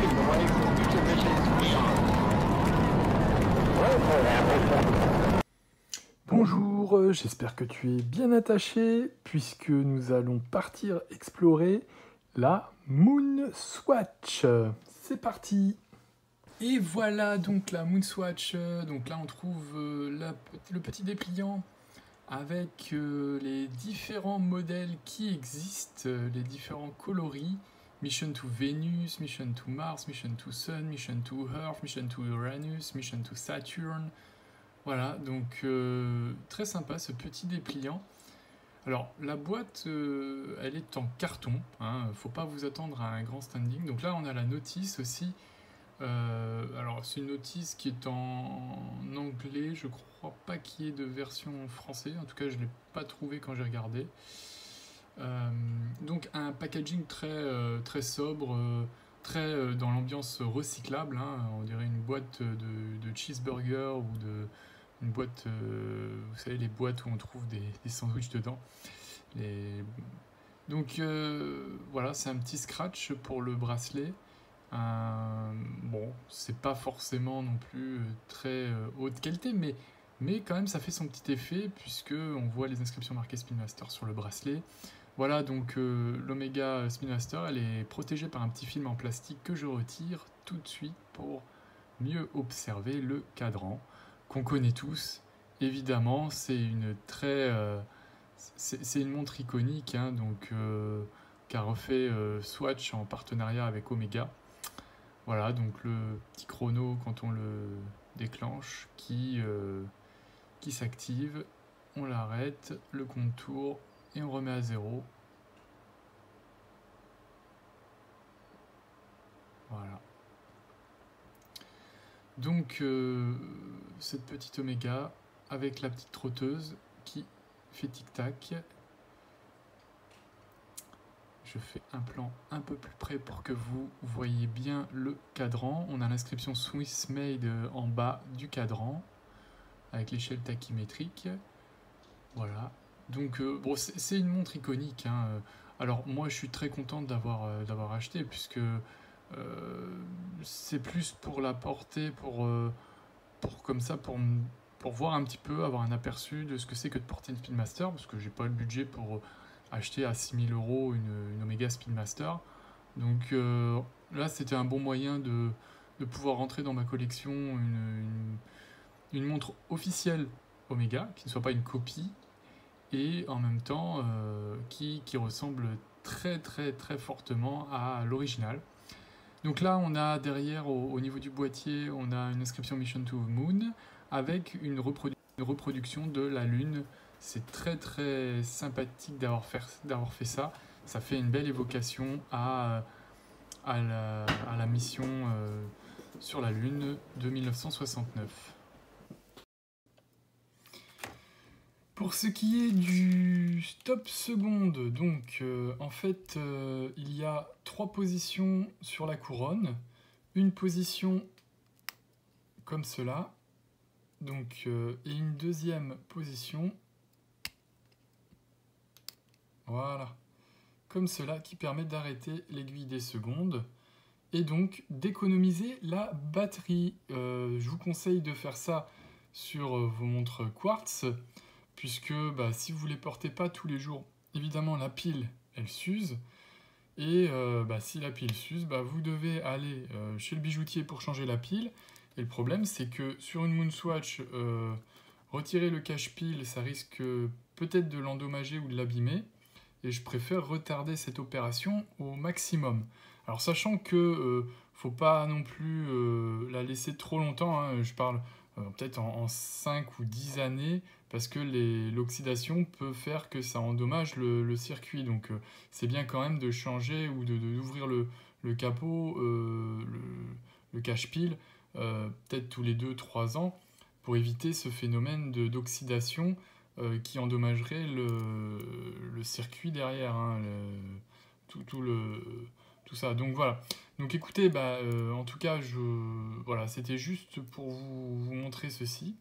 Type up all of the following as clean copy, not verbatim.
leading the way for future missions beyond. Bonjour, j'espère que tu es bien attaché puisque nous allons partir explorer la Moonswatch. C'est parti! Et voilà donc la Moonswatch. Donc là on trouve le petit dépliant avec les différents modèles qui existent, les différents coloris. Mission to Venus, Mission to Mars, Mission to Sun, Mission to Earth, Mission to Uranus, Mission to Saturn. Voilà, donc très sympa ce petit dépliant. Alors la boîte, elle est en carton, hein, faut pas vous attendre à un grand standing. Donc là on a la notice aussi. Alors c'est une notice qui est en anglais, je crois pas qu'il y ait de version en français, en tout cas je l'ai pas trouvé quand j'ai regardé. Donc un packaging très sobre, très dans l'ambiance recyclable, hein, on dirait une boîte de cheeseburger ou une boîte, vous savez les boîtes où on trouve des sandwichs dedans. Donc voilà, c'est un petit scratch pour le bracelet. Bon, c'est pas forcément non plus très haute qualité, mais quand même ça fait son petit effet puisque on voit les inscriptions marquées Spin Master sur le bracelet. Voilà, donc l'Omega Spin Master, elle est protégée par un petit film en plastique que je retire tout de suite pour mieux observer le cadran qu'on connaît tous. Évidemment, c'est une c'est une montre iconique, hein, donc qu'a refait Swatch en partenariat avec Omega. Voilà, donc le petit chrono quand on le déclenche qui s'active, on l'arrête, le contour et on remet à 0. Voilà. Donc cette petite Omega avec la petite trotteuse qui fait tic-tac. Je fais un plan un peu plus près pour que vous voyez bien le cadran. On a l'inscription Swiss Made en bas du cadran avec l'échelle tachymétrique. Voilà. Donc bon, c'est une montre iconique, hein. Alors moi je suis très content d'avoir acheté puisque c'est plus pour la porter, pour comme ça, pour voir un petit peu, avoir un aperçu de ce que c'est que de porter une Spin Master, parce que j'ai pas le budget pour acheter à 6 000 € une Omega Spin Master. Donc là, c'était un bon moyen de pouvoir rentrer dans ma collection une montre officielle Omega, qui ne soit pas une copie, et en même temps qui ressemble très très très fortement à l'original. Donc là, on a derrière, au niveau du boîtier, on a une inscription Mission to Moon avec une reproduction de la Lune. C'est très très sympathique d'avoir fait ça. Ça fait une belle évocation à la mission sur la Lune de 1969. Pour ce qui est du stop seconde, donc en fait il y a 3 positions sur la couronne, une position comme cela, donc, et une deuxième position, voilà, comme cela, qui permet d'arrêter l'aiguille des secondes et donc d'économiser la batterie. Je vous conseille de faire ça sur vos montres quartz, puisque si vous ne les portez pas tous les jours, évidemment la pile elle s'use, et si la pile s'use, vous devez aller chez le bijoutier pour changer la pile, et le problème c'est que sur une Moonswatch, retirer le cache-pile, ça risque peut-être de l'endommager ou de l'abîmer, et je préfère retarder cette opération au maximum. Alors sachant que faut pas non plus la laisser trop longtemps, hein, je parle peut-être en 5 ou 10 années, parce que l'oxydation peut faire que ça endommage le circuit. Donc c'est bien quand même de changer ou d'ouvrir le capot, le cache-pile, peut-être tous les 2-3 ans, pour éviter ce phénomène d'oxydation qui endommagerait le circuit derrière, hein, tout ça. Donc voilà. Donc écoutez, en tout cas, voilà, c'était juste pour vous montrer ceci.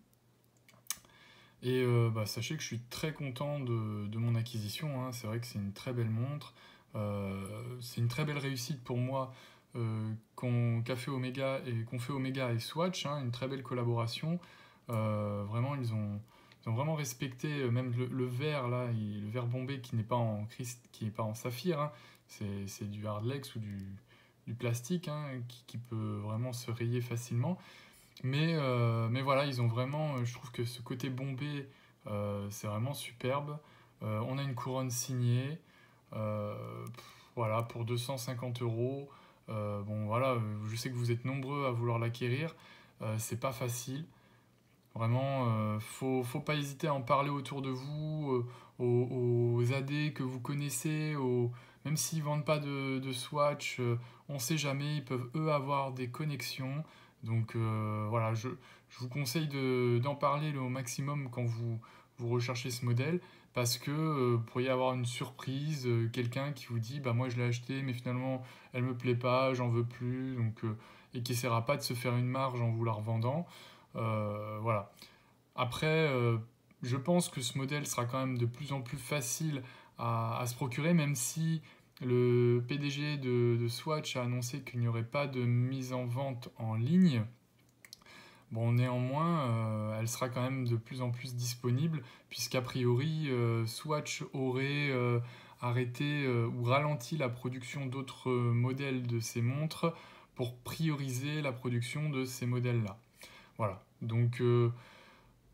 Et sachez que je suis très content de mon acquisition, hein. C'est vrai que c'est une très belle montre. C'est une très belle réussite pour moi qu'a fait Omega et qu'ont fait Omega et Swatch, hein, une très belle collaboration. Vraiment, ils ont vraiment respecté même le verre là, le verre bombé qui n'est pas en saphir, hein. C'est du hardlex ou du plastique, hein, qui peut vraiment se rayer facilement. Mais voilà, ils ont vraiment, je trouve que ce côté bombé, c'est vraiment superbe. On a une couronne signée, voilà, pour 250 €. Bon voilà, je sais que vous êtes nombreux à vouloir l'acquérir, c'est pas facile. Vraiment, faut pas hésiter à en parler autour de vous, aux AD que vous connaissez, même s'ils vendent pas de Swatch, on sait jamais, ils peuvent eux avoir des connexions. Donc voilà, je vous conseille d'en parler au maximum quand vous recherchez ce modèle, parce que vous pourriez avoir une surprise, quelqu'un qui vous dit bah moi je l'ai acheté mais finalement elle me plaît pas, j'en veux plus, donc, et qui essaiera pas de se faire une marge en vous la revendant. Voilà. Après, je pense que ce modèle sera quand même de plus en plus facile à se procurer, même si le PDG de Swatch a annoncé qu'il n'y aurait pas de mise en vente en ligne. Bon, néanmoins, elle sera quand même de plus en plus disponible, puisqu'a priori, Swatch aurait arrêté ou ralenti la production d'autres modèles de ces montres pour prioriser la production de ces modèles-là. Voilà, donc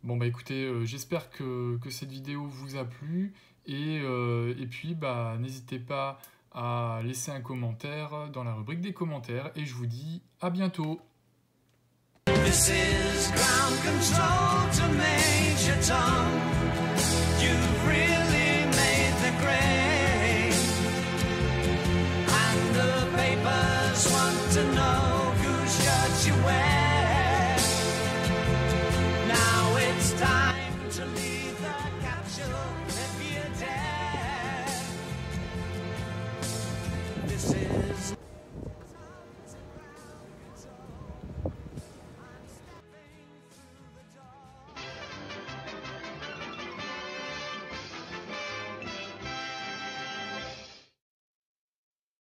bon bah écoutez, j'espère que cette vidéo vous a plu, et puis bah n'hésitez pas à laisser un commentaire dans la rubrique des commentaires, et je vous dis à bientôt. This is ground control to Major Tom.